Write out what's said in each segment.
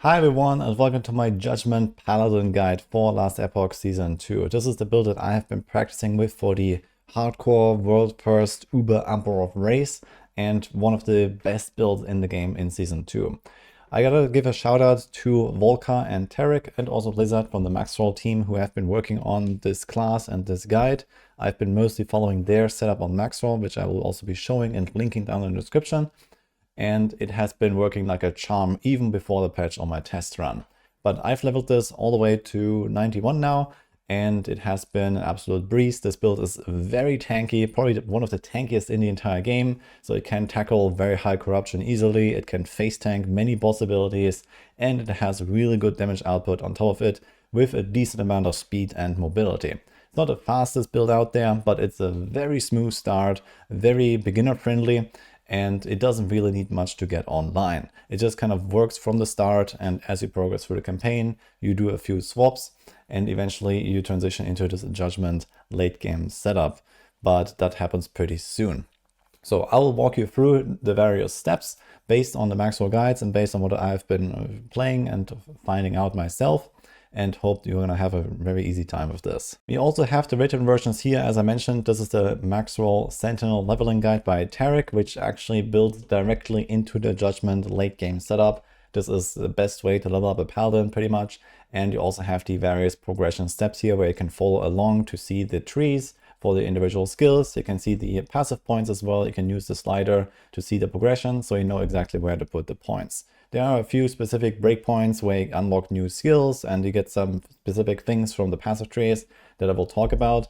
Hi everyone and welcome to my Judgment Paladin guide for Last Epoch Season 2. This is the build that I have been practicing with for the hardcore world first Uber Emperor race and one of the best builds in the game in Season 2. I gotta give a shout out to Volker and Tarek and also Blizzard from the Maxroll team who have been working on this class and this guide. I've been mostly following their setup on Maxroll, which I will also be showing and linking down in the description. And it has been working like a charm even before the patch on my test run. But I've leveled this all the way to 91 now, and it has been an absolute breeze. This build is very tanky, probably one of the tankiest in the entire game, so it can tackle very high corruption easily, it can face tank many boss abilities, and it has really good damage output on top of it, with a decent amount of speed and mobility. It's not the fastest build out there, but it's a very smooth start, very beginner friendly, and it doesn't really need much to get online. It just kind of works from the start, and as you progress through the campaign, you do a few swaps, and eventually you transition into this Judgment late game setup, but that happens pretty soon. So I will walk you through the various steps based on the Maxroll guides and based on what I've been playing and finding out myself, and hope you're gonna have a very easy time with this. We also have the written versions here. As I mentioned, this is the Maxroll Sentinel leveling guide by Tarek, which actually builds directly into the Judgment late game setup. This is the best way to level up a paladin pretty much. And you also have the various progression steps here where you can follow along to see the trees for the individual skills. You can see the passive points as well. You can use the slider to see the progression, so you know exactly where to put the points. There are a few specific breakpoints where you unlock new skills and you get some specific things from the passive trees that I will talk about.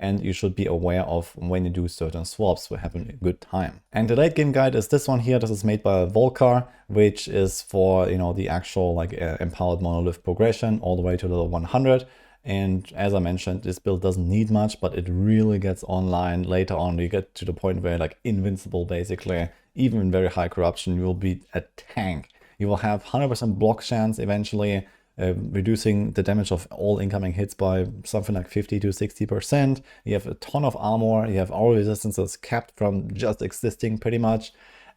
And you should be aware of when you do certain swaps for having a good time. And the late game guide is this one here. This is made by Volker, which is for, the actual empowered monolith progression all the way to level 100. And as I mentioned, this build doesn't need much, but it really gets online later on. You get to the point where like invincible basically, even in very high corruption, you will be a tank. You will have 100% block chance eventually, reducing the damage of all incoming hits by something like 50 to 60%. You have a ton of armor, you have aura resistances capped from just existing pretty much,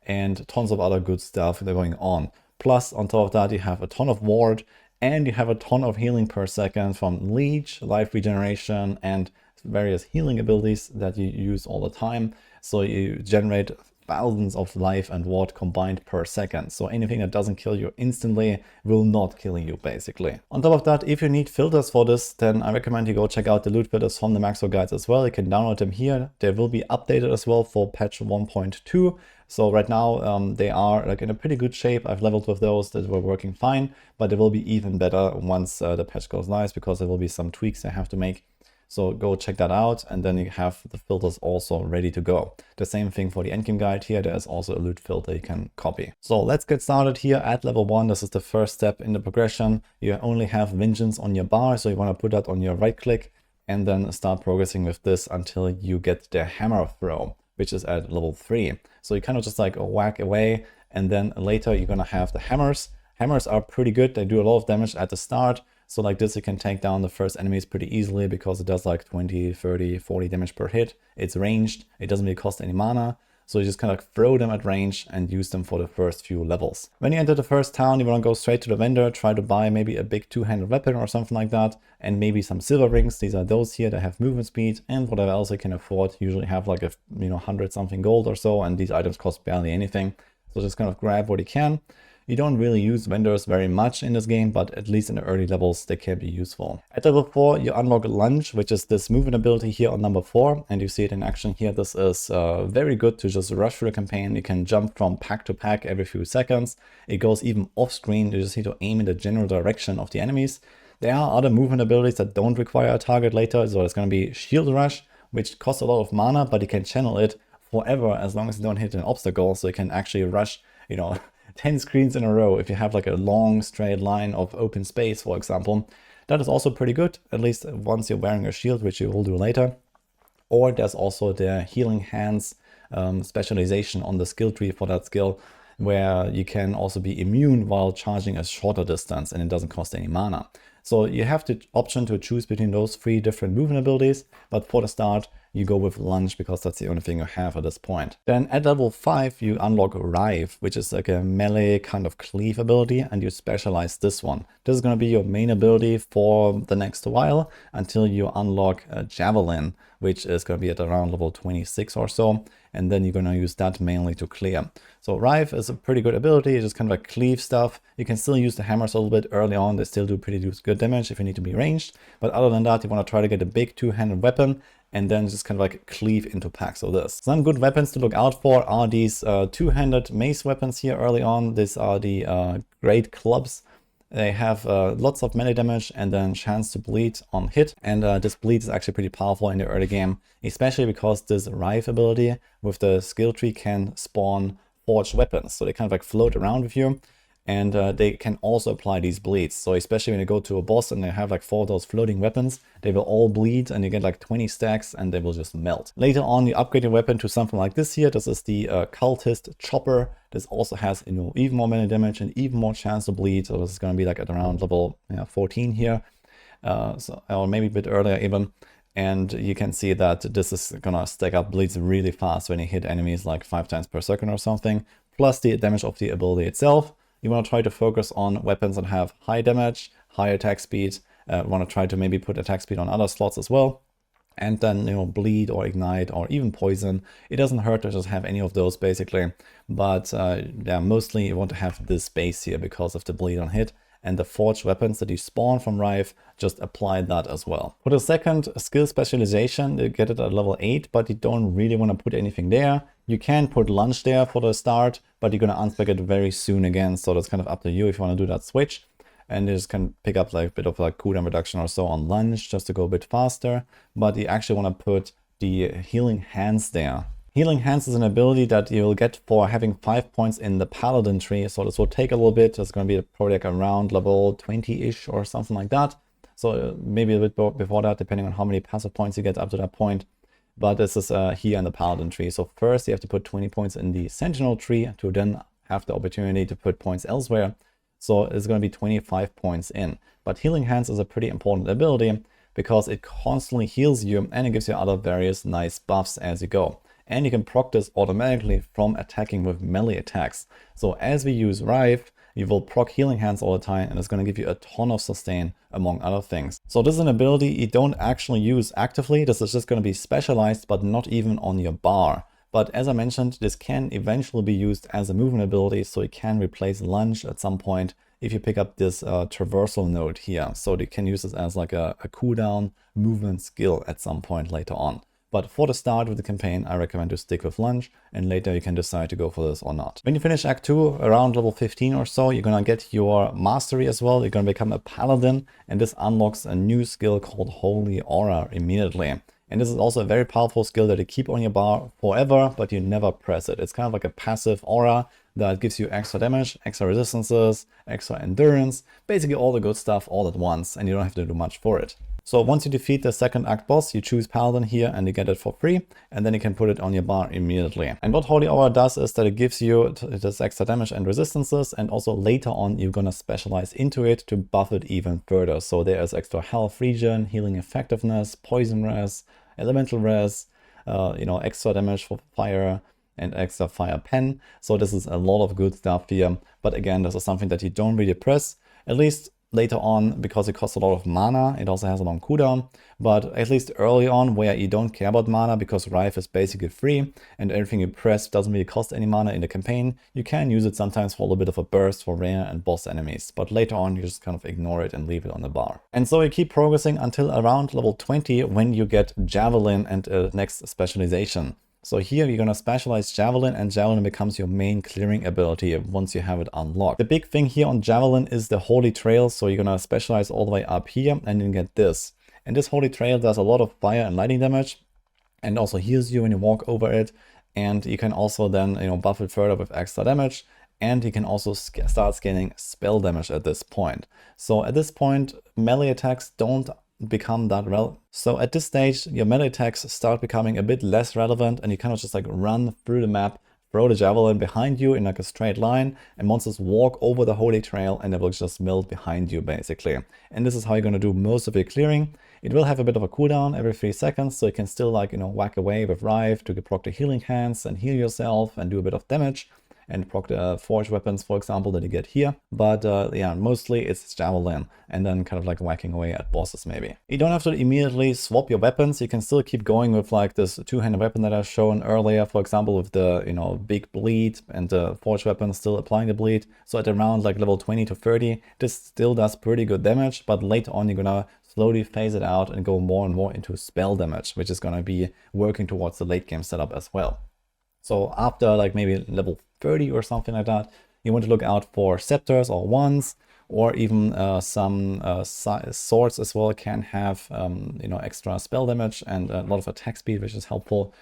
and tons of other good stuff going on. Plus, on top of that, you have a ton of ward, and you have a ton of healing per second from leech, life regeneration, and various healing abilities that you use all the time. So you generate thousands of life and ward combined per second. So anything that doesn't kill you instantly will not kill you basically. On top of that, if you need filters for this, then I recommend you go check out the loot filters from the Maxroll guides as well. You can download them here. They will be updated as well for patch 1.2. So right now they are like in a pretty good shape. I've leveled with those that were working fine, but they will be even better once the patch goes live, because there will be some tweaks I have to make. So go check that out, and then you have the filters also ready to go. The same thing for the endgame guide here. There's also a loot filter you can copy. So let's get started here at level 1. This is the first step in the progression. You only have vengeance on your bar, so you want to put that on your right click and then start progressing with this until you get the hammer throw, which is at level 3. So you kind of just like whack away, and then later you're gonna have the hammers. Hammers are pretty good. They do a lot of damage at the start. So like this, you can take down the first enemies pretty easily because it does like 20, 30, 40 damage per hit. It's ranged. It doesn't really cost any mana. So you just kind of throw them at range and use them for the first few levels. When you enter the first town, you want to go straight to the vendor, try to buy maybe a big two-handed weapon or something like that, and maybe some silver rings. These are those here that have movement speed and whatever else you can afford. Usually have like a 100 something gold or so, and these items cost barely anything. So just kind of grab what you can. You don't really use vendors very much in this game, but at least in the early levels, they can be useful. At level 4, you unlock Lunge, which is this movement ability here on number 4, and you see it in action here. This is very good to just rush through a campaign. You can jump from pack to pack every few seconds. It goes even off screen. You just need to aim in the general direction of the enemies. There are other movement abilities that don't require a target later, so it's going to be Shield Rush, which costs a lot of mana, but you can channel it forever as long as you don't hit an obstacle, so you can actually rush, 10 screens in a row if you have like a long straight line of open space, for example. That is also pretty good, at least once you're wearing a shield, which you will do later. Or there's also the Healing Hands specialization on the skill tree for that skill, where you can also be immune while charging a shorter distance, and it doesn't cost any mana. So you have the option to choose between those 3 different movement abilities, but for the start, you go with lunge because that's the only thing you have at this point. Then at level 5, you unlock Rive, which is like a melee kind of cleave ability, and you specialize this one. This is going to be your main ability for the next while until you unlock Javelin, which is going to be at around level 26 or so. And then you're going to use that mainly to clear. So Rive is a pretty good ability. It's just kind of like cleave stuff. You can still use the hammers a little bit early on. They still do pretty good damage if you need to be ranged. But other than that, you want to try to get a big two-handed weapon and then just kind of like cleave into packs of this. Some good weapons to look out for are these two-handed mace weapons here early on. These are the great clubs. They have lots of melee damage and then chance to bleed on hit. And this bleed is actually pretty powerful in the early game, especially because this Rive ability with the skill tree can spawn forged weapons. So they kind of like float around with you. And they can also apply these bleeds. So especially when you go to a boss and they have like 4 of those floating weapons, they will all bleed and you get like 20 stacks and they will just melt. Later on, you upgrade your weapon to something like this here. This is the Cultist Chopper. This also has, you know, even more melee damage and even more chance to bleed. So this is going to be like at around level 14 here, or maybe a bit earlier even. And you can see that this is going to stack up bleeds really fast when you hit enemies like 5 times per second or something. Plus the damage of the ability itself. You want to try to focus on weapons that have high damage, high attack speed. Want to try to maybe put attack speed on other slots as well. And then, you know, bleed or ignite or even poison. It doesn't hurt to just have any of those basically. But yeah, mostly you want to have this base here because of the bleed on hit. And the forged weapons that you spawn from Rive, just apply that as well. For the second skill specialization, you get it at level 8, but you don't really want to put anything there. You can put lunge there for the start, but you're going to unspec it very soon again. So that's kind of up to you if you want to do that switch. And you just can pick up like a bit of like cooldown reduction or so on lunge just to go a bit faster. But you actually want to put the healing hands there. Healing Hands is an ability that you'll get for having 5 points in the Paladin tree. So this will take a little bit. It's going to be probably like around level 20-ish or something like that. So maybe a bit before that, depending on how many passive points you get up to that point. But this is here in the Paladin tree. So first you have to put 20 points in the Sentinel tree to then have the opportunity to put points elsewhere. So it's going to be 25 points in. But Healing Hands is a pretty important ability because it constantly heals you and it gives you other various nice buffs as you go. And you can proc this automatically from attacking with melee attacks. So as we use Rive, you will proc Healing Hands all the time and it's going to give you a ton of sustain among other things. So this is an ability you don't actually use actively. This is just going to be specialized, but not even on your bar. But as I mentioned, this can eventually be used as a movement ability, so it can replace lunge at some point if you pick up this traversal node here. So you can use this as like a cooldown movement skill at some point later on. But for the start of the campaign, I recommend to stick with lunge, and later you can decide to go for this or not. When you finish Act 2, around level 15 or so, you're gonna get your mastery as well. You're gonna become a paladin, and this unlocks a new skill called Holy Aura immediately. And this is also a very powerful skill that you keep on your bar forever, but you never press it. It's kind of like a passive aura that gives you extra damage, extra resistances, extra endurance, basically all the good stuff all at once, and you don't have to do much for it. So once you defeat the second act boss, you choose Paladin here and you get it for free, and then you can put it on your bar immediately. And what Holy Aura does is that it gives you this extra damage and resistances, and also later on you're gonna specialize into it to buff it even further. So there is extra health regen, healing effectiveness, poison res, elemental res, extra damage for fire, and extra fire pen. So this is a lot of good stuff here. But again, this is something that you don't really press, at least later on, because it costs a lot of mana. It also has a long cooldown, but at least early on where you don't care about mana because Rive is basically free and everything you press doesn't really cost any mana in the campaign, you can use it sometimes for a little bit of a burst for rare and boss enemies, but later on you just kind of ignore it and leave it on the bar. And so you keep progressing until around level 20 when you get Javelin and next specialization. So here you're going to specialize Javelin, and Javelin becomes your main clearing ability once you have it unlocked. The big thing here on Javelin is the Holy Trail, so you're going to specialize all the way up here and then get this. And this Holy Trail does a lot of fire and lightning damage and also heals you when you walk over it. And you can also then buff it further with extra damage, and you can also start scaling spell damage at this point. So at this point, melee attacks don't become that relevant. So at this stage, your melee attacks start becoming a bit less relevant, and you kind of just like run through the map throw the javelin behind you in like a straight line, and monsters walk over the holy trail and it will just melt behind you basically. And this is how you're going to do most of your clearing. It will have a bit of a cooldown every 3 seconds, so you can still like, whack away with Rive to proc the healing hands and heal yourself and do a bit of damage, and proc the forged weapons, for example, that you get here. But yeah, mostly it's javelin and then kind of like whacking away at bosses maybe. You don't have to immediately swap your weapons. You can still keep going with like this two-handed weapon that I've shown earlier, for example, with the, big bleed and the forged weapon still applying the bleed. So at around like level 20 to 30, this still does pretty good damage, but later on you're gonna slowly phase it out and go more and more into spell damage, which is gonna be working towards the late game setup as well. So after like maybe level 30 or something like that, you want to look out for scepters or wands, or even some swords as well can have extra spell damage and a lot of attack speed, which is helpful.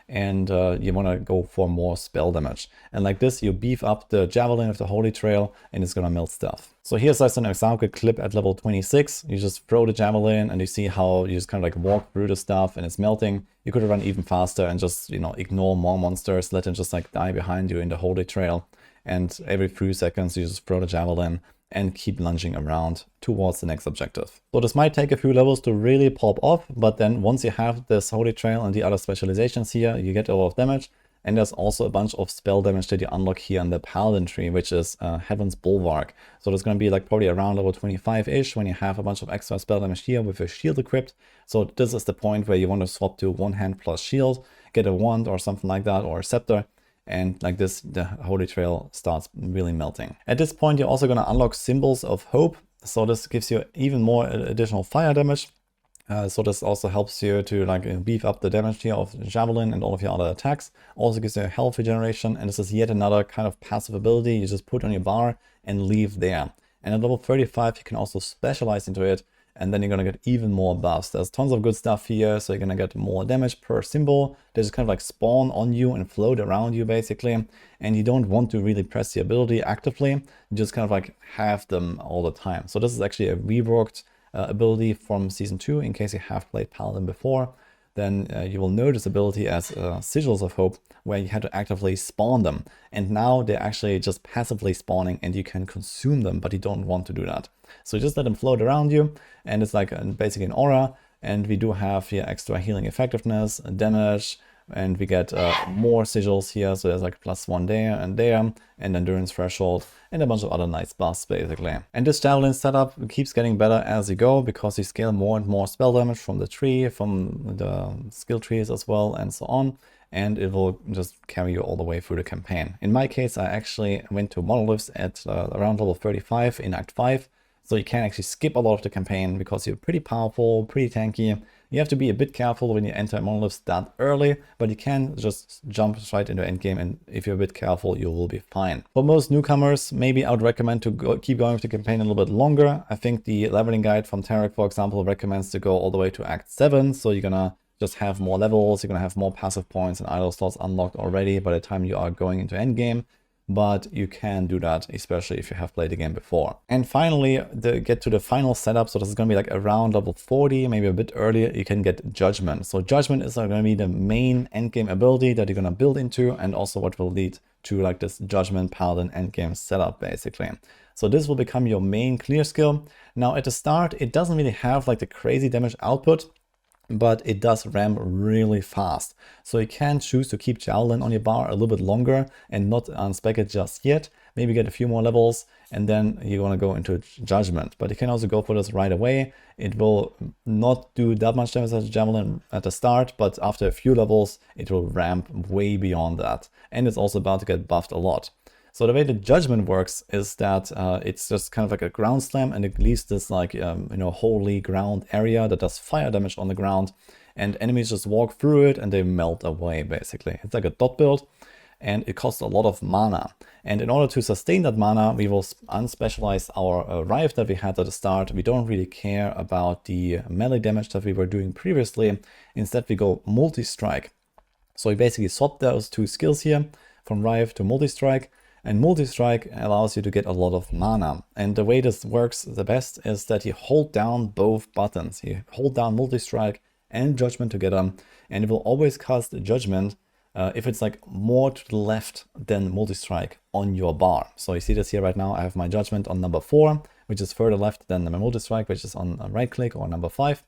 And you want to go for more spell damage. And like this, you beef up the javelin of the holy trail and it's gonna melt stuff. So here's just an example clip at level 26. You just throw the javelin and you see how you just kind of like walk through the stuff and it's melting. You could run even faster and just, ignore more monsters, let them just like die behind you in the holy trail. And every few seconds, you just throw the javelin and keep lunging around towards the next objective. So this might take a few levels to really pop off, but then once you have this holy trail and the other specializations here, you get a lot of damage. And there's also a bunch of spell damage that you unlock here in the Paladin tree, which is Heaven's Bulwark. So there's going to be like probably around level 25-ish when you have a bunch of extra spell damage here with your shield equipped. So this is the point where you want to swap to one hand plus shield, get a wand or something like that, or a scepter. And like this, the holy trail starts really melting. At this point, you're also going to unlock Symbols of Hope. So this gives you even more additional fire damage. So this also helps you to like beef up the damage here of Javelin and all of your other attacks. Also gives you a health regeneration, and this is yet another kind of passive ability you just put on your bar and leave there. And at level 35 you can also specialize into it, and then you're gonna get even more buffs. There's tons of good stuff here, so you're gonna get more damage per symbol. They just kind of like spawn on you and float around you basically, and you don't want to really press the ability actively. You just kind of like have them all the time. So this is actually a reworked ability from Season 2, in case you have played Paladin before. Then you will know this ability as Sigils of Hope, where you had to actively spawn them. And now they're actually just passively spawning and you can consume them, but you don't want to do that. So just let them float around you, and it's like basically an aura. And we do have here extra healing effectiveness, damage, and we get more sigils here. So there's like +1 there, and endurance threshold, and a bunch of other nice buffs basically. And this javelin setup keeps getting better as you go, because you scale more and more spell damage from the tree, from the skill trees as well, and so on. And it will just carry you all the way through the campaign. In my case, I actually went to monoliths at around level 35 in Act 5. So you can actually skip a lot of the campaign because you're pretty powerful, pretty tanky. You have to be a bit careful when you enter monoliths that early, but you can just jump right into endgame, and if you're a bit careful, you will be fine. For most newcomers, maybe I would recommend to keep going with the campaign a little bit longer. I think the leveling guide from Tarek, for example, recommends to go all the way to Act 7, so you're gonna just have more levels, you're gonna have more passive points and idle slots unlocked already by the time you are going into endgame. But you can do that, especially if you have played the game before. And finally, to get to the final setup, so this is going to be like around level 40, maybe a bit earlier, you can get Judgment. So Judgment is going to be the main endgame ability that you're going to build into, and also what will lead to like this Judgment Paladin endgame setup basically. So this will become your main clear skill. Now at the start, it doesn't really have like the crazy damage output, but it does ramp really fast. So you can choose to keep Javelin on your bar a little bit longer and not unspec it just yet. Maybe get a few more levels, and then you want to go into Judgment. But you can also go for this right away. It will not do that much damage as Javelin at the start, but after a few levels, it will ramp way beyond that. And it's also about to get buffed a lot. So the way the Judgment works is that it's just kind of like a ground slam, and it leaves this like, holy ground area that does fire damage on the ground, and enemies just walk through it and they melt away basically. It's like a dot build, and it costs a lot of mana. And in order to sustain that mana, we will unspecialize our Rive that we had at the start. We don't really care about the melee damage that we were doing previously. Instead, we go multi-strike. So we basically swap those two skills here from Rive to multi-strike. And multi-strike allows you to get a lot of mana. And the way this works the best is that you hold down both buttons. You hold down multi-strike and Judgment together, and it will always cast Judgment if it's like more to the left than multi-strike on your bar. So you see this here right now. I have my judgment on number 4, which is further left than my multi-strike, which is on right click, or number 5.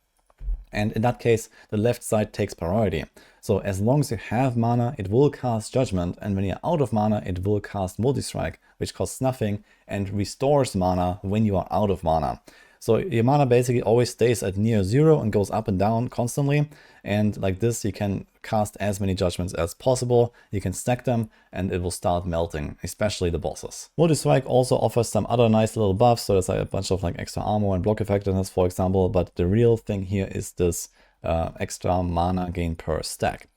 And in that case, the left side takes priority. So as long as you have mana, it will cast Judgment, and when you're out of mana, it will cast Multi-Strike, which costs nothing and restores mana when you are out of mana. So your mana basically always stays at near 0 and goes up and down constantly. And like this, you can cast as many judgments as possible. You can stack them and it will start melting, especially the bosses. Multi-Strike also offers some other nice little buffs. So there's like a bunch of like extra armor and block effectiveness, for example. But the real thing here is this extra mana gain per stack.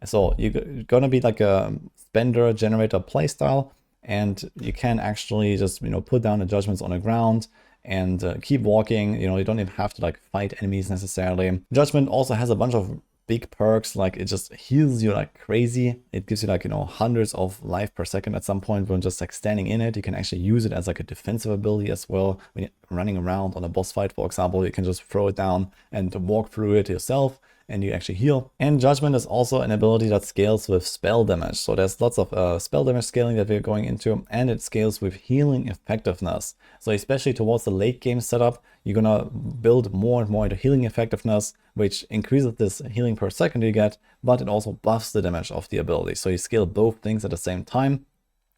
So you're gonna be like a spender generator playstyle, and you can actually just, put down the judgments on the ground and keep walking. You don't even have to like fight enemies necessarily. Judgment also has a bunch of big perks, like it just heals you like crazy. It gives you like, hundreds of life per second at some point when just like standing in it. You can actually use it as like a defensive ability as well. When you're running around on a boss fight, for example, you can just throw it down and walk through it yourself, and you actually heal. And Judgment is also an ability that scales with spell damage. So there's lots of spell damage scaling that we're going into, and it scales with healing effectiveness. So especially towards the late game setup, you're gonna build more and more into healing effectiveness, which increases this healing per second you get, but it also buffs the damage of the ability. So you scale both things at the same time.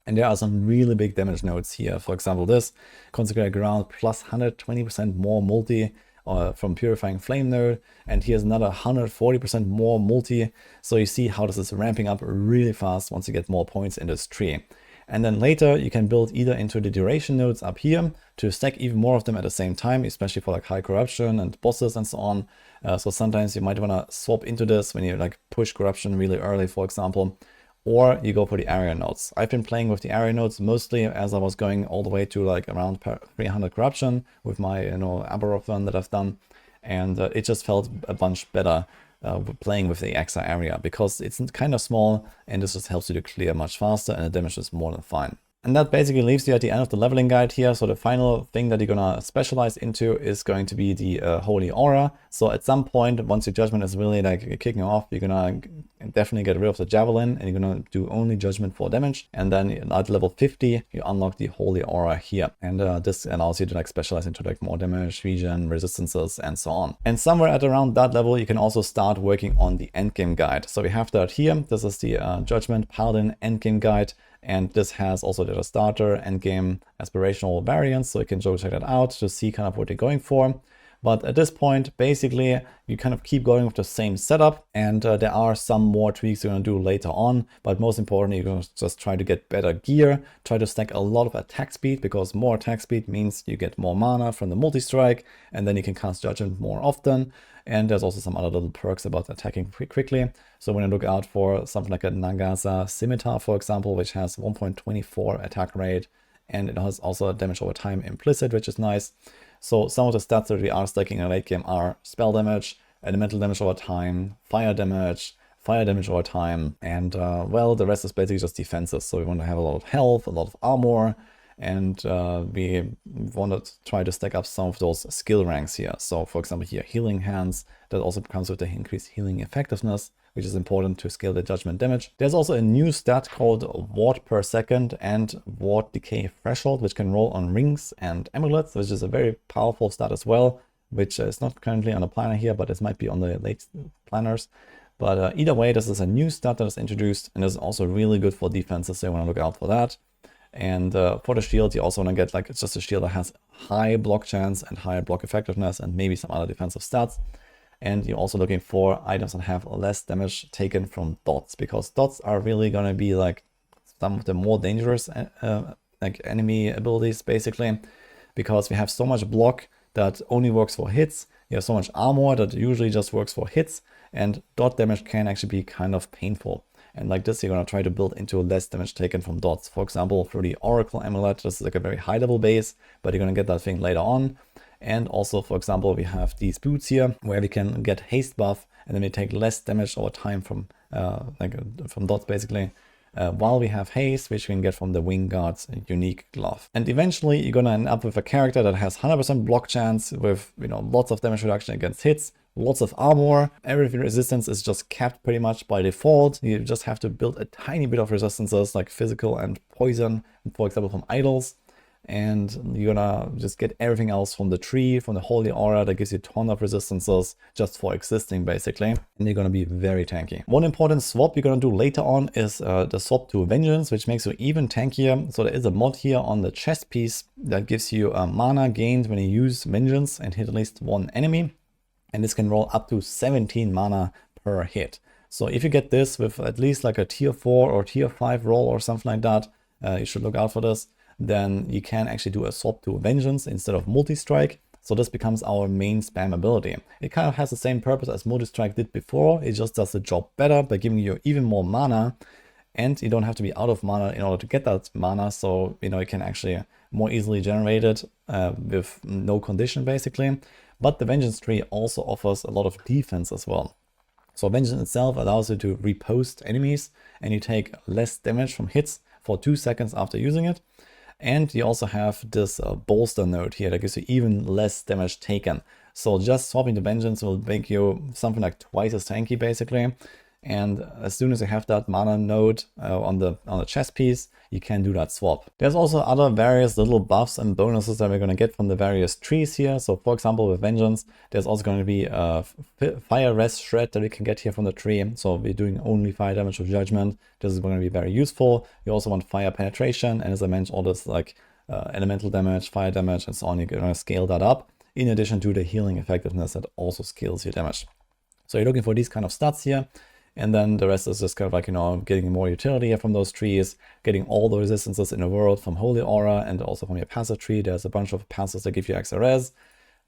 And there are some really big damage nodes here. For example, this Consecrated Ground plus 120% more multi from Purifying Flame node, and here's another 140% more multi. So you see how this is ramping up really fast once you get more points in this tree. And then later you can build either into the duration nodes up here to stack even more of them at the same time, especially for like high corruption and bosses and so on. So sometimes you might want to swap into this when you like push corruption really early, for example, or you go for the area nodes. I've been playing with the area nodes mostly as I was going all the way to like around 300 corruption with my Abaroth run that I've done, and it just felt a bunch better playing with the extra area because it's kind of small, and this just helps you to clear much faster, and the damage is more than fine. And that basically leaves you at the end of the leveling guide here. So the final thing that you're gonna specialize into is going to be the Holy Aura. So at some point, once your Judgment is really like kicking off, you're gonna definitely get rid of the Javelin, and you're gonna do only Judgment for damage. And then at level 50, you unlock the Holy Aura here. And this allows you to like specialize into like more damage, regen, resistances, and so on. And somewhere at around that level, you can also start working on the endgame guide. So we have that here. This is the Judgment Paladin endgame guide. And this has also the starter endgame aspirational variants, so you can go check that out to see kind of what you're going for. But at this point, basically, you kind of keep going with the same setup, and there are some more tweaks you're going to do later on. But most importantly, you're going to just try to get better gear, try to stack a lot of attack speed, because more attack speed means you get more mana from the multi-strike, and then you can cast Judgment more often. And there's also some other little perks about attacking quickly. So when you look out for something like a Nagasa Scimitar, for example, which has 1.24 attack rate, and it has also a damage over time implicit, which is nice. So some of the stats that we are stacking in the late game are spell damage, elemental damage over time, fire damage over time, and well, the rest is basically just defenses. So we want to have a lot of health, a lot of armor, and we want to try to stack up some of those skill ranks here. So for example here, Healing Hands, that also comes with the increased healing effectiveness, which is important to scale the Judgment damage. There's also a new stat called Ward per second and Ward decay threshold, which can roll on rings and amulets, which is a very powerful stat as well, which is not currently on a planner here, but it might be on the late planners. But either way, this is a new stat that is introduced, and is also really good for defenses, so you want to look out for that. And for the shield, you also want to get like, it's just a shield that has high block chance and higher block effectiveness and maybe some other defensive stats. And you're also looking for items that have less damage taken from dots, because dots are really going to be like some of the more dangerous like enemy abilities, basically, because we have so much block that only works for hits. You have so much armor that usually just works for hits, and dot damage can actually be kind of painful. And like this, you're going to try to build into less damage taken from dots. For example, through the Oracle Amulet, this is like a very high level base, but you're going to get that thing later on. And also, for example, we have these boots here where we can get haste buff, and then we take less damage over time from from dots, basically. While we have haste, which we can get from the Wingguard's unique glove. And eventually you're gonna end up with a character that has 100% block chance with lots of damage reduction against hits, lots of armor. Every resistance is just capped pretty much by default. You just have to build a tiny bit of resistances like physical and poison, for example, from idols. And you're gonna just get everything else from the tree, from the holy aura that gives you a ton of resistances just for existing basically. And you're gonna be very tanky. One important swap you're gonna do later on is the swap to Vengeance, which makes you even tankier. So there is a mod here on the chest piece that gives you mana gained when you use Vengeance and hit at least one enemy. And this can roll up to 17 mana per hit. So if you get this with at least like a tier 4 or tier 5 roll or something like that, you should look out for this. Then you can actually do a swap to Vengeance instead of Multi-Strike. So this becomes our main spam ability. It kind of has the same purpose as Multi-Strike did before. It just does the job better by giving you even more mana. And you don't have to be out of mana in order to get that mana. So, you can actually more easily generate it with no condition basically. But the Vengeance tree also offers a lot of defense as well. So Vengeance itself allows you to repost enemies and you take less damage from hits for 2 seconds after using it. And you also have this bolster node here that gives you even less damage taken. So just swapping to Vengeance will make you something like twice as tanky basically. And as soon as you have that mana node on the chest piece, you can do that swap. There's also other various little buffs and bonuses that we're going to get from the various trees here. So for example, with Vengeance, there's also going to be a fire rest shred that we can get here from the tree. So we're doing only fire damage with Judgment. This is going to be very useful. You also want fire penetration. And as I mentioned, all this like elemental damage, fire damage, and so on. You're going to scale that up in addition to the healing effectiveness that also scales your damage. So you're looking for these kind of stats here. And then the rest is just kind of like, getting more utility from those trees, getting all the resistances in the world from Holy Aura and also from your passive tree. There's a bunch of passives that give you extra res.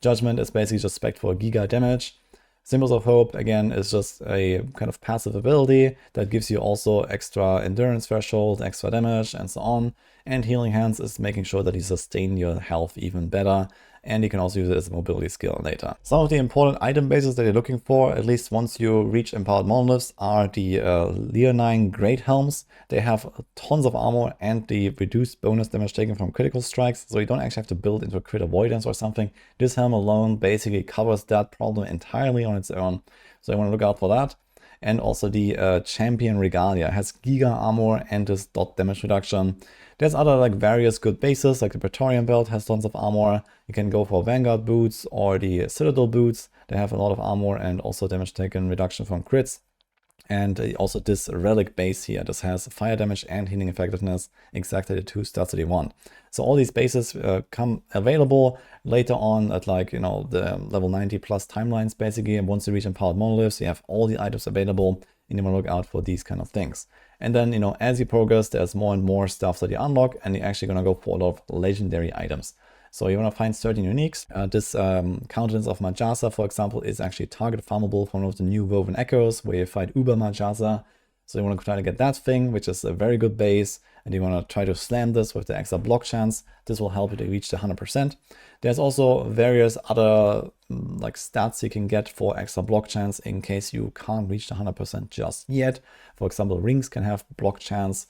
Judgment is basically just spec for giga damage. Symbols of Hope, again, is just a kind of passive ability that gives you also extra endurance threshold, extra damage, and so on. And Healing Hands is making sure that you sustain your health even better. And you can also use it as a mobility skill later. Some of the important item bases that you're looking for, at least once you reach Empowered Monoliths, are the Leonine Great Helms. They have tons of armor and the reduced bonus damage taken from critical strikes, so you don't actually have to build into a crit avoidance or something. This helm alone basically covers that problem entirely on its own, so you want to look out for that. And also the Champion Regalia has Giga armor and this dot damage reduction. There's other like various good bases, like the Praetorian belt has tons of armor. You can go for Vanguard boots or the Citadel boots. They have a lot of armor and also damage taken reduction from crits. And also this relic base here, this has fire damage and healing effectiveness, exactly the 2 stats that you want. So all these bases come available later on at like, the level 90 plus timelines basically. And once you reach Empowered Monoliths, you have all the items available and you want to look out for these kind of things. And then, as you progress, there's more and more stuff that you unlock and you're actually going to go for a lot of legendary items. So you want to find certain uniques. This Countenance of Majasa, for example, is actually target farmable for one of the new Woven Echoes where you fight Uber Majasa. So you want to try to get that thing, which is a very good base. And you want to try to slam this with the extra block chance. This will help you to reach the 100%. There's also various other like stats you can get for extra block chance in case you can't reach the 100% just yet. For example, rings can have block chance.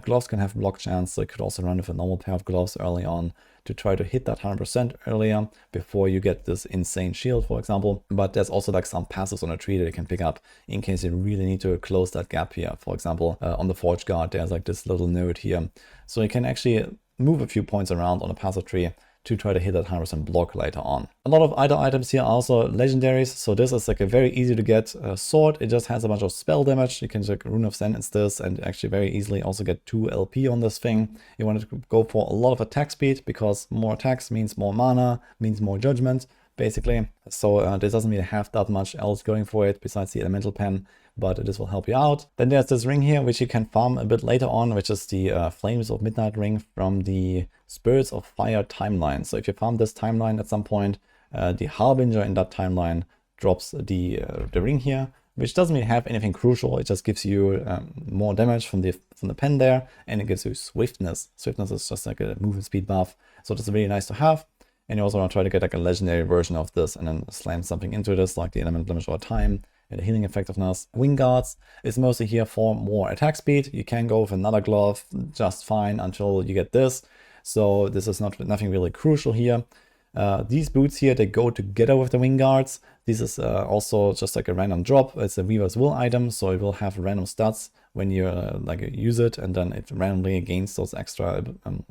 Gloves can have block chance, so you could also run with a normal pair of gloves early on to try to hit that 100% earlier before you get this insane shield, for example. But there's also like some passives on a tree that you can pick up in case you really need to close that gap here. For example, on the Forge Guard, there's like this little node here. So you can actually move a few points around on a passive tree to try to hit that 100% block later on. A lot of other items here are also legendaries. So this is like a very easy to get sword. It just has a bunch of spell damage. You can check Rune of Sentence this and actually very easily also get 2 LP on this thing. You want to go for a lot of attack speed because more attacks means more mana, means more judgment, basically. So this doesn't really have that much else going for it besides the elemental pen, but this will help you out. Then there's this ring here, which you can farm a bit later on, which is the Flames of Midnight ring from the Spirits of Fire timeline. So if you farm this timeline at some point, the Harbinger in that timeline drops the ring here, which doesn't really have anything crucial. It just gives you more damage from the pen there, and it gives you swiftness. Swiftness is just like a movement speed buff, so this is really nice to have. And you also want to try to get like a legendary version of this and then slam something into this, like the Element Blemish over time and the healing effectiveness. Wing Guards is mostly here for more attack speed. You can go with another glove just fine until you get this. So this is nothing really crucial here. These boots here, they go together with the wing guards. This is also just like a random drop. It's a Weaver's Will item, so it will have random stats when you like use it, and then it randomly gains those extra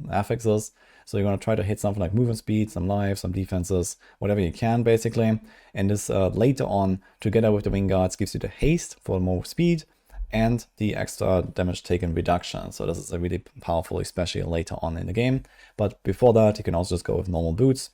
affixes. So you're going to try to hit something like movement speed, some life, some defenses, whatever you can basically. And this later on, together with the wing guards, gives you the haste for more speed and the extra damage taken reduction. So this is a really powerful, especially later on in the game. But before that, you can also just go with normal boots.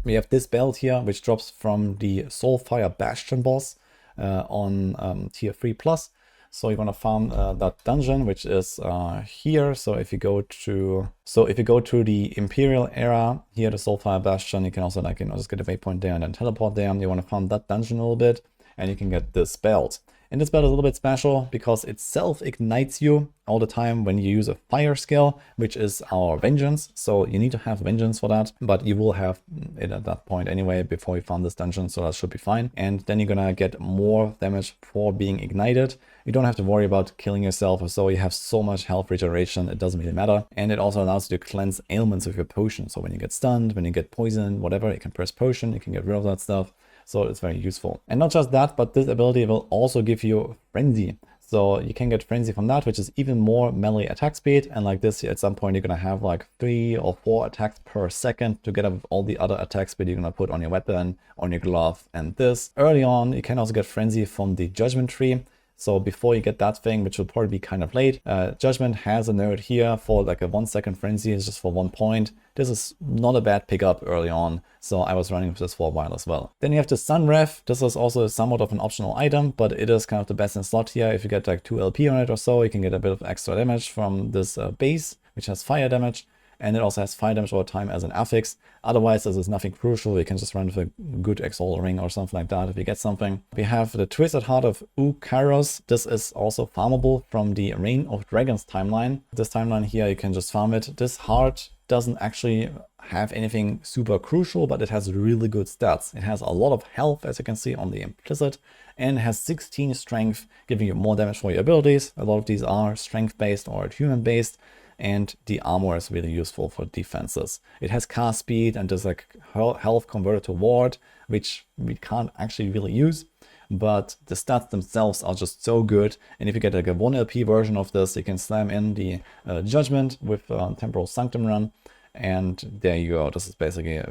We have this belt here, which drops from the Soulfire Bastion boss on tier 3+. So you're gonna farm that dungeon, which is here. So if you go to the Imperial era here, the Soulfire Bastion, you can also like just get a waypoint there and then teleport there. You want to farm that dungeon a little bit, and you can get this belt. And this belt is a little bit special because it self-ignites you all the time when you use a fire skill, which is our Vengeance. So you need to have Vengeance for that, but you will have it at that point anyway before you farm this dungeon, so that should be fine. And then you're gonna get more damage for being ignited. You don't have to worry about killing yourself or so. You have so much health regeneration, it doesn't really matter. And it also allows you to cleanse ailments with your potion. So when you get stunned, when you get poisoned, whatever, you can press potion, you can get rid of that stuff. So it's very useful. And not just that, but this ability will also give you Frenzy. So you can get Frenzy from that, which is even more melee attack speed. And like this, at some point, you're going to have like 3 or 4 attacks per second together with all the other attack speed you're going to put on your weapon, on your glove, and this. Early on, you can also get Frenzy from the Judgment tree. So before you get that thing, which will probably be kind of late, Judgment has a node here for like a 1-second Frenzy, it's just for 1 point. This is not a bad pickup early on, so I was running with this for a while as well. Then you have the Sun Ref. This is also somewhat of an optional item, but it is kind of the best in slot here. If you get like 2 LP on it or so, you can get a bit of extra damage from this base, which has fire damage. And it also has fire damage over time as an affix. Otherwise, this is nothing crucial. You can just run with a good Exalt ring or something like that if you get something. We have the Twisted Heart of UNKILLABLE. This is also farmable from the Reign of Dragons timeline. This timeline here, you can just farm it. This heart doesn't actually have anything super crucial, but it has really good stats. It has a lot of health, as you can see on the implicit, and has 16 strength, giving you more damage for your abilities. A lot of these are strength-based or human-based. And the armor is really useful for defenses. It has cast speed and there's like health converted to ward, which we can't actually really use, but the stats themselves are just so good. And if you get like a 1 LP version of this, you can slam in the Judgment with Temporal Sanctum run, and there you go. This is basically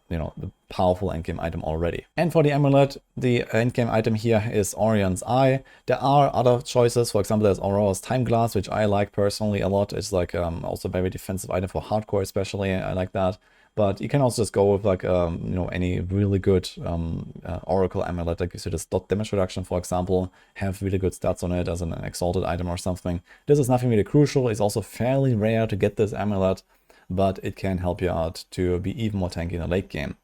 the powerful endgame item already. And for the amulet, the endgame item here is Orion's Eye. There are other choices. For example, there's Aurora's Time Glass, which I like personally a lot. It's like also a very defensive item for hardcore, especially. I like that. But you can also just go with like any really good Oracle amulet that gives you this dot damage reduction, for example, have really good stats on it as an exalted item or something. This is nothing really crucial. It's also fairly rare to get this amulet, but it can help you out to be even more tanky in the late game.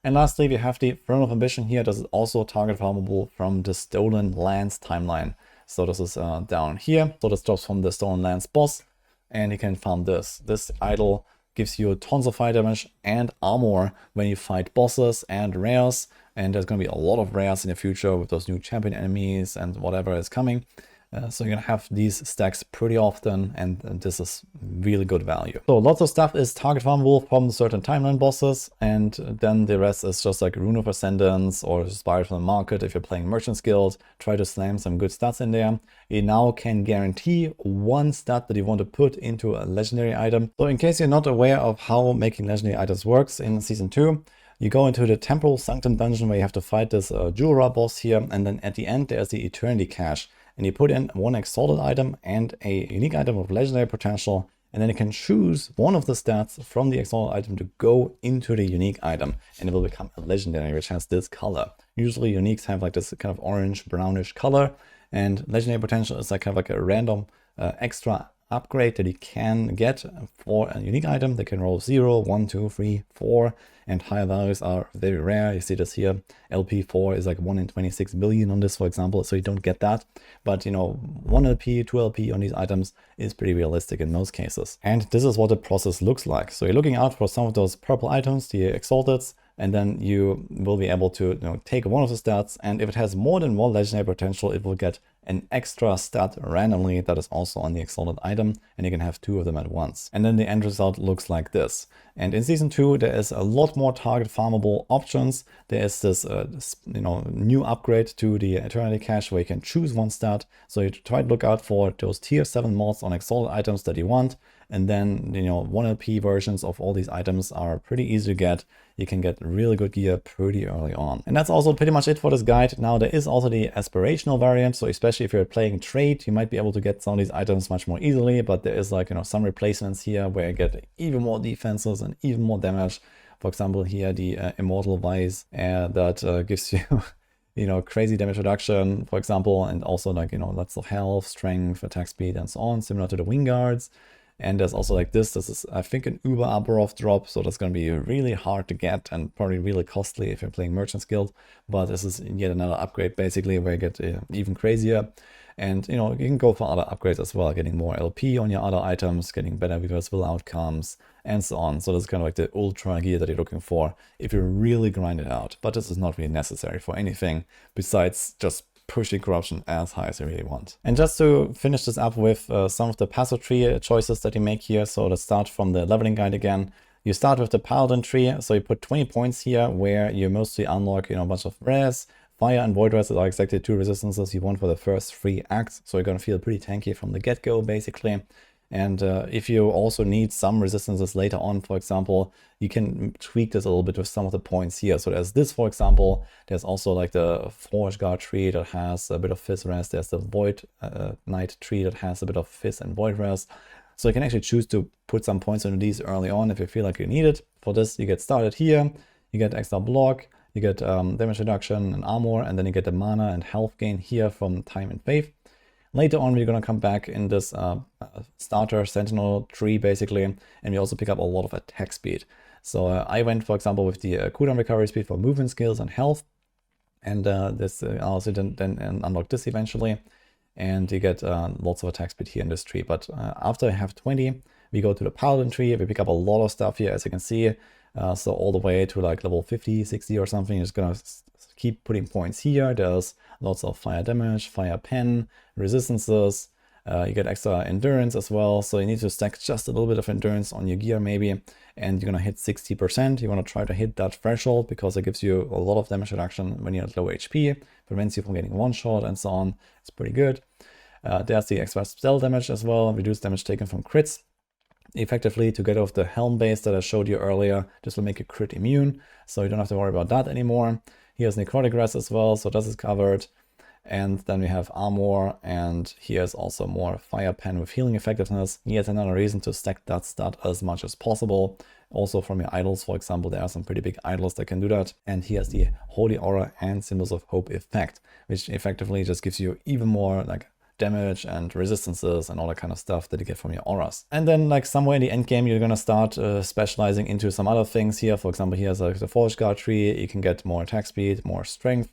And lastly, we have the Throne of Ambition here. This is also target farmable from the Stolen Lands timeline. So this is down here. So this drops from the Stolen Lands boss, and you can farm this. This idol gives you tons of fire damage and armor when you fight bosses and rares. And there's going to be a lot of rares in the future with those new champion enemies and whatever is coming. So you're going to have these stacks pretty often, and this is really good value. So lots of stuff is target farmable from certain timeline bosses, and then the rest is just like Rune of Ascendance or Inspired from the Market. If you're playing Merchant's Guild, try to slam some good stats in there. You now can guarantee 1 stat that you want to put into a legendary item. So in case you're not aware of how making legendary items works in Season 2, you go into the Temporal Sanctum dungeon where you have to fight this Jura boss here, and then at the end there's the Eternity Cache. And you put in 1 exalted item and a unique item of legendary potential, and then you can choose one of the stats from the exalted item to go into the unique item, and it will become a legendary, which has this color. Usually uniques have like this kind of orange brownish color, and legendary potential is like kind of like a random extra upgrade that you can get for a unique item. They can roll 0, 1, 2, 3, 4, and higher values are very rare. You see this here. LP4 is like 1 in 26 billion on this, for example, so you don't get that. But 1 LP, 2 LP on these items is pretty realistic in most cases. And this is what the process looks like. So you're looking out for some of those purple items, the exalteds, and then you will be able to take one of the stats, and if it has more than 1 legendary potential, it will get an extra stat randomly that is also on the exalted item, and you can have 2 of them at once. And then the end result looks like this. And in Season 2, there is a lot more target farmable options. There is this new upgrade to the Eternity Cache where you can choose one stat. So you try to look out for those tier 7 mods on exalted items that you want. And then, 1LP versions of all these items are pretty easy to get. You can get really good gear pretty early on. And that's also pretty much it for this guide. Now, there is also the aspirational variant. So especially if you're playing trade, you might be able to get some of these items much more easily. But there is some replacements here where you get even more defenses and even more damage. For example, here the Immortal Vice that gives you crazy damage reduction, for example, and also lots of health, strength, attack speed, and so on, similar to the Wing Guards. And there's also this is, I think, an Uber Aberov drop, so that's going to be really hard to get and probably really costly if you're playing Merchant's Guild. But this is yet another upgrade, basically, where you get even crazier. And, you can go for other upgrades as well, getting more LP on your other items, getting better reversible outcomes, and so on. So this is kind of the ultra gear that you're looking for if you really grind it out. But this is not really necessary for anything besides just pushing corruption as high as you really want. And just to finish this up with some of the passive tree choices that you make here. So let's start from the leveling guide again. You start with the Paladin tree, so you put 20 points here where you mostly unlock a bunch of rares. Fire and Void Rares are exactly 2 resistances you want for the first 3 acts, so you're gonna feel pretty tanky from the get-go basically. And if you also need some resistances later on, for example, you can tweak this a little bit with some of the points here. So there's this, for example. There's also the Forge Guard tree that has a bit of Fizz res. There's the Void Knight tree that has a bit of Fizz and Void res. So you can actually choose to put some points into these early on if you feel like you need it. For this, you get started here. You get extra block. You get damage reduction and armor, and then you get the mana and health gain here from Time and Faith. Later on, we're going to come back in this starter sentinel tree, basically, and we also pick up a lot of attack speed. So I went, for example, with the cooldown recovery speed for movement skills and health, and this also then unlock this eventually, and you get lots of attack speed here in this tree. But after I have 20, we go to the Paladin tree. We pick up a lot of stuff here, as you can see. So all the way to level 50, 60 or something. You're just going to keep putting points here. There's lots of fire damage, fire pen, resistances. You get extra endurance as well. So you need to stack just a little bit of endurance on your gear maybe. And you're going to hit 60%. You want to try to hit that threshold because it gives you a lot of damage reduction when you're at low HP. Prevents you from getting one shot and so on. It's pretty good. There's the extra spell damage as well. Reduced damage taken from crits. Effectively, to get off the helm base that I showed you earlier, this will make you crit immune, so you don't have to worry about that anymore. Here's Necrotic Rest as well, so this is covered. And then we have armor, and here's also more fire pen with healing effectiveness. Yet another reason to stack that stat as much as possible. Also from your idols, for example, there are some pretty big idols that can do that. And here's the Holy Aura and Symbols of Hope effect, which effectively just gives you even more damage and resistances and all that kind of stuff that you get from your auras. And then somewhere in the end game, you're going to start specializing into some other things here. For example, here's the Forge Guard tree. You can get more attack speed, more strength.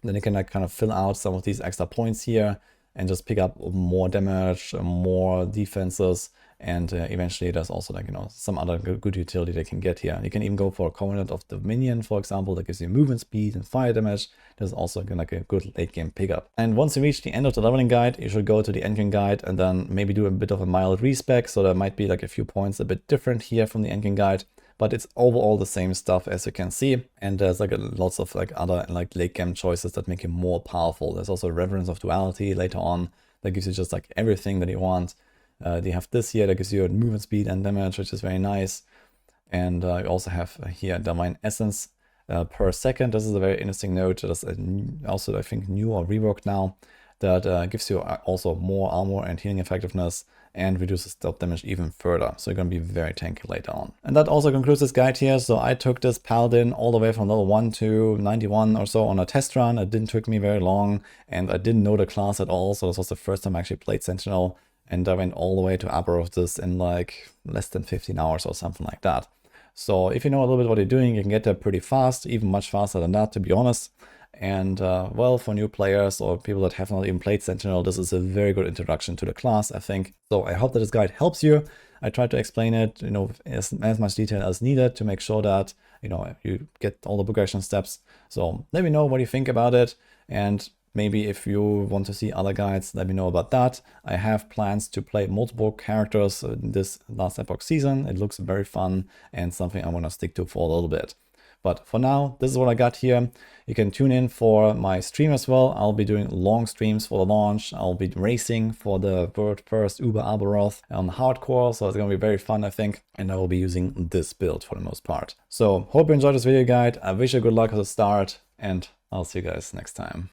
Then you can kind of fill out some of these extra points here and just pick up more damage, more defenses. And eventually there's also some other good utility they can get here. You can even go for a Covenant of Dominion, for example, that gives you movement speed and fire damage. There's also a good late game pickup. And once you reach the end of the leveling guide, you should go to the endgame guide and then maybe do a bit of a mild respec. So there might be a few points a bit different here from the endgame guide, but it's overall the same stuff as you can see. And there's lots of other late game choices that make you more powerful. There's also Reverence of Duality later on that gives you just everything that you want. They have this here that gives you movement speed and damage, which is very nice. And you also have here Divine Essence per second. This is a very interesting note. That's also, I think, new or reworked now. That gives you also more armor and healing effectiveness and reduces stealth damage even further. So you're going to be very tanky later on. And that also concludes this guide here. So I took this Paladin all the way from level 1 to 91 or so on a test run. It didn't take me very long and I didn't know the class at all. So this was the first time I actually played Sentinel. And I went all the way to upper of this in less than 15 hours or something like that. So if you know a little bit what you're doing, you can get there pretty fast, even much faster than that, to be honest. And well, for new players or people that have not even played Sentinel, this is a very good introduction to the class, I think. So I hope that this guide helps you. I try to explain it, as much detail as needed to make sure that, you get all the progression steps. So let me know what you think about it. And maybe if you want to see other guides, let me know about that. I have plans to play multiple characters in this last Epoch season. It looks very fun and something I want to stick to for a little bit. But for now, this is what I got here. You can tune in for my stream as well. I'll be doing long streams for the launch. I'll be racing for the world first Uber Aberoth on hardcore. So it's going to be very fun, I think. And I will be using this build for the most part. So hope you enjoyed this video guide. I wish you good luck at the start and I'll see you guys next time.